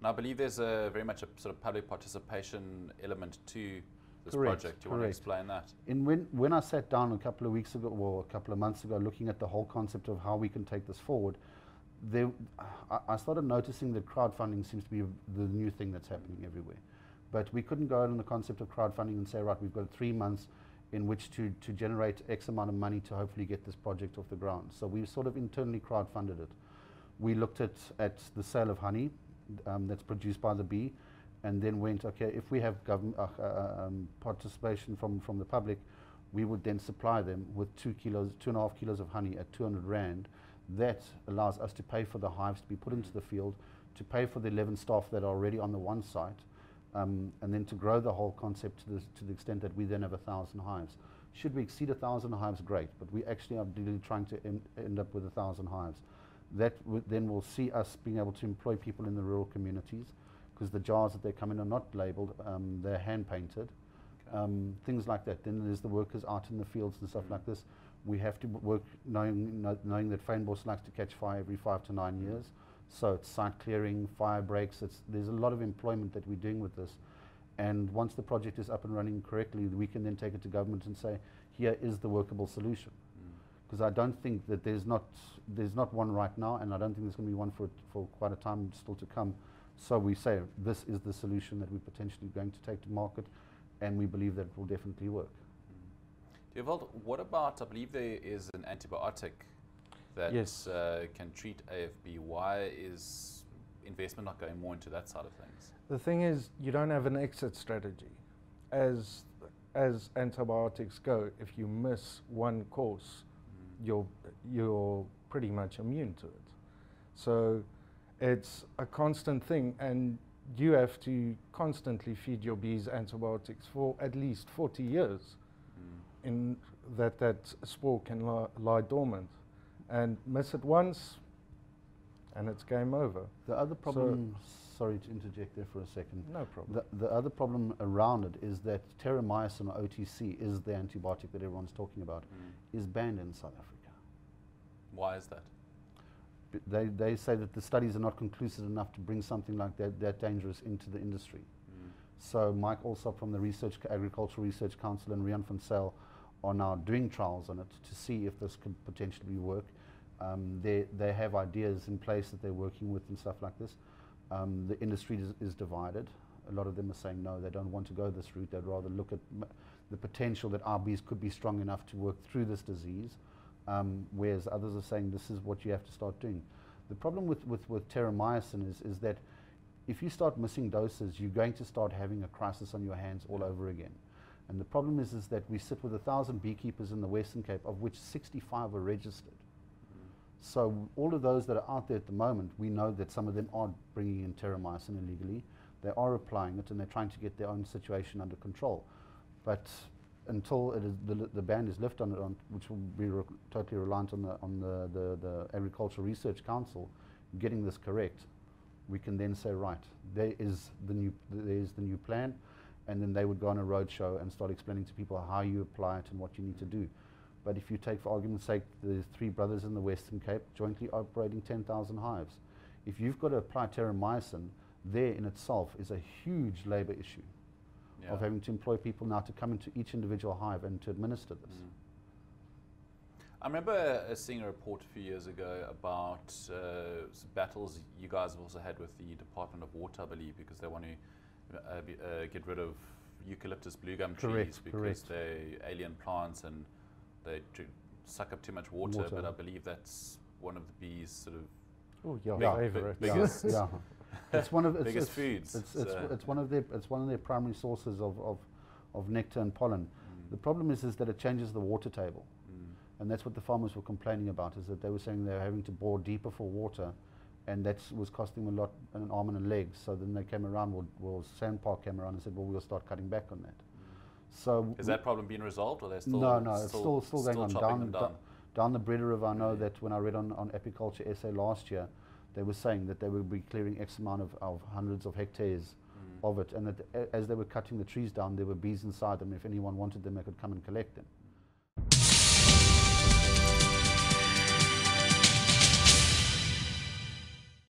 And I believe there's very much a sort of public participation element to this Correct, project. Do you want to explain that? When I sat down a couple of weeks ago, or a couple of months ago, looking at the whole concept of how we can take this forward, I started noticing that crowdfunding seems to be the new thing that's happening everywhere. But we couldn't go out on the concept of crowdfunding and say, right, we've got 3 months in which to generate X amount of money to hopefully get this project off the ground. So we sort of internally crowdfunded it. We looked at the sale of honey that's produced by the bee, and then went, okay, if we have government participation from the public, we would then supply them with 2.5 kilos of honey at 200 Rand. That allows us to pay for the hives to be put into the field, to pay for the 11 staff that are already on the one site, and then to grow the whole concept to the extent that we then have 1,000 hives. Should we exceed 1,000 hives, great, but we actually are really trying to end up with 1,000 hives. That then will see us being able to employ people in the rural communities, because the jars that they come in are not labelled, they're hand painted, things like that. Then there's the workers out in the fields and stuff like this. We have to work knowing that fynbos likes to catch fire every 5 to 9 years. So it's site clearing, fire breaks, there's a lot of employment that we're doing with this. And once the project is up and running correctly, we can then take it to government and say, here is the workable solution. Because I don't think that there's not one right now, and I don't think there's going to be one for quite a time still to come. So we say this is the solution that we're potentially going to take to market, and we believe that it will definitely work. Dewald, what about, I believe there is an antibiotic that Yes. Can treat AFB. Why is investment not going more into that side of things? The thing is, you don't have an exit strategy. As antibiotics go, if you miss one course, you're pretty much immune to it. So it's a constant thing, and you have to constantly feed your bees antibiotics for at least 40 years in that spore can lie dormant. And miss it once, and it's game over. The other problem, sorry to interject there for a second. No problem. The other problem around it is that terramycin, or OTC, is the antibiotic that everyone's talking about, is banned in South Africa. Why is that? They say that the studies are not conclusive enough to bring something like that dangerous into the industry. So Mike Alsop from the Agricultural Research Council and Rian van Zyl are now doing trials on it to see if this could potentially work. They have ideas in place that they're working with and stuff like this. The industry is divided. A lot of them are saying no, they don't want to go this route. They'd rather look at the potential that our bees could be strong enough to work through this disease, whereas others are saying this is what you have to start doing. The problem with terramycin is that if you start missing doses, you're going to start having a crisis on your hands all over again. And the problem is that we sit with 1,000 beekeepers in the Western Cape, of which 65 are registered. So all of those that are out there at the moment, we know that some of them are bringing in terramycin illegally. They are applying it, and they're trying to get their own situation under control. But until the ban is lifted on it, which will be totally reliant on the Agricultural Research Council getting this correct, we can then say, right, there is the new plan, and then they would go on a roadshow and start explaining to people how you apply it and what you need to do. But if you take, for argument's sake, the 3 brothers in the Western Cape jointly operating 10,000 hives, if you've got to apply terramycin, there in itself is a huge labour issue of having to employ people now to come into each individual hive and to administer this. I remember seeing a report a few years ago about some battles you guys have also had with the Department of Water, I believe, because they want to get rid of eucalyptus blue gum trees because they're alien plants and they suck up too much water. But I believe that's one of the bees' sort of biggest, it's one of biggest foods. It's one of their primary sources of nectar and pollen. The problem is that it changes the water table. And that's what the farmers were complaining about, is that they were saying they're having to bore deeper for water, and that was costing them a lot, an arm and a leg. So then they came around, Sandpark came around and said, well, we'll start cutting back on that. So is that problem being resolved, or they're still? No, it's still going on. Down the Breeder River, I know that when I read on Apiculture SA last year, they were saying that they would be clearing X amount of hundreds of hectares of it, and that as they were cutting the trees down, there were bees inside them. If anyone wanted them, they could come and collect them.